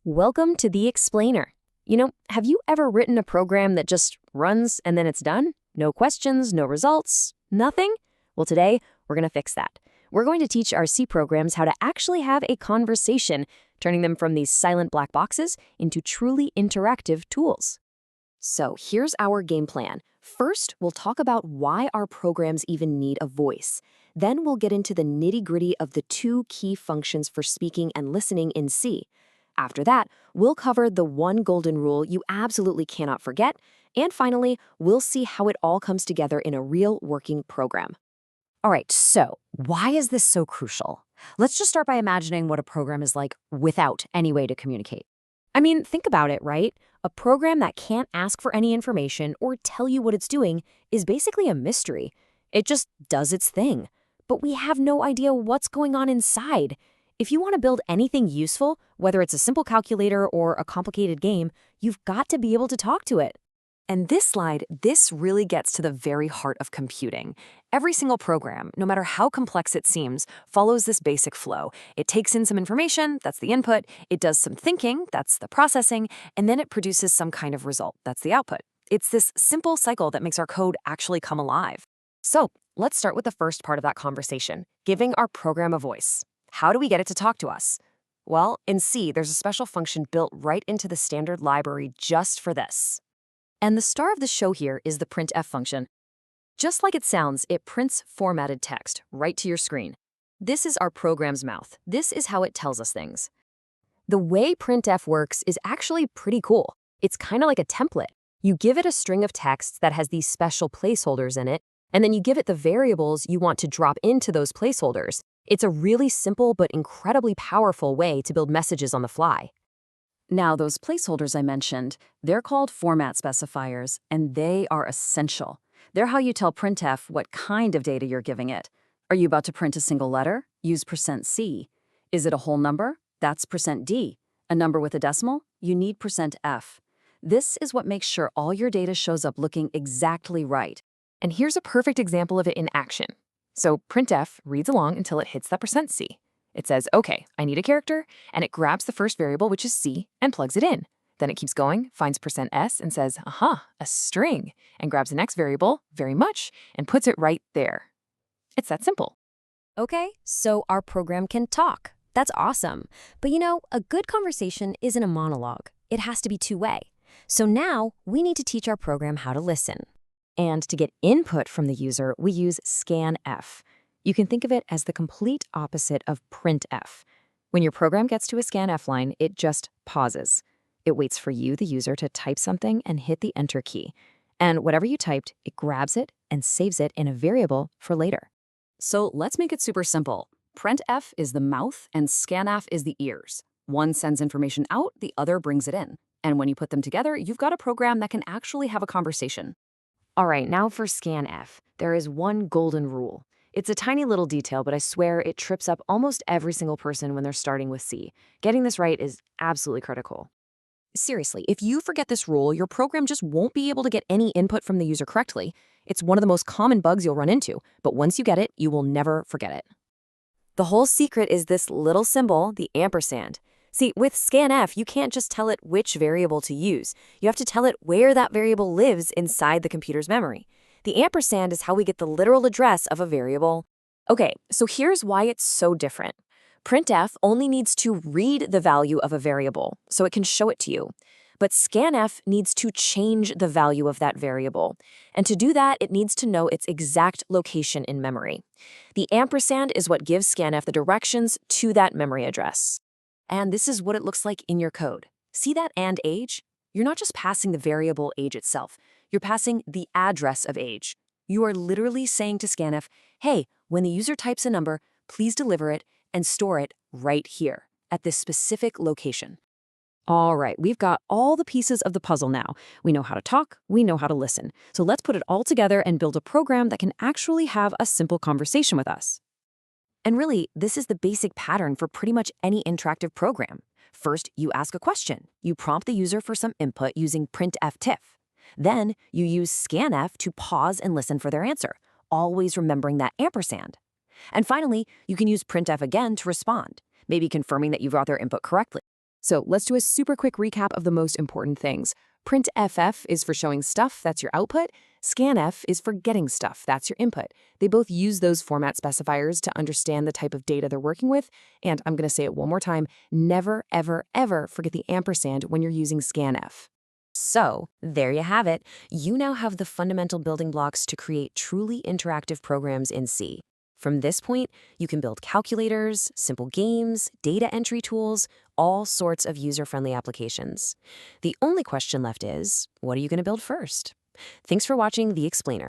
Welcome to the Explainer. Have you ever written a program that just runs and then it's done? No questions, no results, nothing? Well, today we're going to fix that. We're going to teach our C programs how to actually have a conversation, turning them from these silent black boxes into truly interactive tools. So here's our game plan. First, we'll talk about why our programs even need a voice. Then we'll get into the nitty-gritty of the two key functions for speaking and listening in C. After that, we'll cover the one golden rule you absolutely cannot forget. And finally, we'll see how it all comes together in a real working program. All right, so why is this so crucial? Let's just start by imagining what a program is like without any way to communicate. I mean, think about it, right? A program that can't ask for any information or tell you what it's doing is basically a mystery. It just does its thing. But we have no idea what's going on inside. If you want to build anything useful, whether it's a simple calculator or a complicated game, you've got to be able to talk to it. And this really gets to the very heart of computing. Every single program, no matter how complex it seems, follows this basic flow. It takes in some information, that's the input, it does some thinking, that's the processing, and then it produces some kind of result, that's the output. It's this simple cycle that makes our code actually come alive. So let's start with the first part of that conversation, giving our program a voice. How do we get it to talk to us? Well, in C, there's a special function built right into the standard library just for this. And the star of the show here is the printf function. Just like it sounds, it prints formatted text right to your screen. This is our program's mouth. This is how it tells us things. The way printf works is actually pretty cool. It's kind of like a template. You give it a string of text that has these special placeholders in it, and then you give it the variables you want to drop into those placeholders. It's a really simple but incredibly powerful way to build messages on the fly. Now, those placeholders I mentioned, they're called format specifiers, and they are essential. They're how you tell printf what kind of data you're giving it. Are you about to print a single letter? Use %C. Is it a whole number? That's %D. A number with a decimal? You need %F. This is what makes sure all your data shows up looking exactly right. And here's a perfect example of it in action. So printf reads along until it hits that %C. It says, okay, I need a character, and it grabs the first variable, which is C, and plugs it in. Then it keeps going, finds %S, and says, aha, a string, and grabs the next variable, very much, and puts it right there. It's that simple. Okay, so our program can talk. That's awesome. But a good conversation isn't a monologue. It has to be two-way. So now we need to teach our program how to listen. And to get input from the user, we use scanf. You can think of it as the complete opposite of printf. When your program gets to a scanf line, it just pauses. It waits for you, the user, to type something and hit the enter key. And whatever you typed, it grabs it and saves it in a variable for later. So let's make it super simple. Printf is the mouth and scanf is the ears. One sends information out, the other brings it in. And when you put them together, you've got a program that can actually have a conversation. All right, now for scanf. There is one golden rule. It's a tiny little detail, but I swear it trips up almost every single person when they're starting with C. Getting this right is absolutely critical. Seriously, if you forget this rule, your program just won't be able to get any input from the user correctly. It's one of the most common bugs you'll run into, but once you get it, you will never forget it. The whole secret is this little symbol, the ampersand. See, with scanf, you can't just tell it which variable to use. You have to tell it where that variable lives inside the computer's memory. The ampersand is how we get the literal address of a variable. Okay, so here's why it's so different. Printf only needs to read the value of a variable, so it can show it to you. But scanf needs to change the value of that variable. And to do that, it needs to know its exact location in memory. The ampersand is what gives scanf the directions to that memory address. And this is what it looks like in your code. See that and age? You're not just passing the variable age itself. You're passing the address of age. You are literally saying to scanf, hey, when the user types a number, please deliver it and store it right here at this specific location. All right, we've got all the pieces of the puzzle now. We know how to talk, we know how to listen. So let's put it all together and build a program that can actually have a simple conversation with us. And really, this is the basic pattern for pretty much any interactive program. First, you ask a question. You prompt the user for some input using printf. Then, you use scanf to pause and listen for their answer, always remembering that ampersand. And finally, you can use printf again to respond, maybe confirming that you've got their input correctly. So let's do a super quick recap of the most important things. Printf is for showing stuff, that's your output. Scanf is for getting stuff, that's your input. They both use those format specifiers to understand the type of data they're working with. And I'm going to say it one more time, never, ever, ever forget the ampersand when you're using scanf. So, there you have it. You now have the fundamental building blocks to create truly interactive programs in C. From this point, you can build calculators, simple games, data entry tools, all sorts of user-friendly applications. The only question left is, what are you going to build first? Thanks for watching The Explainer.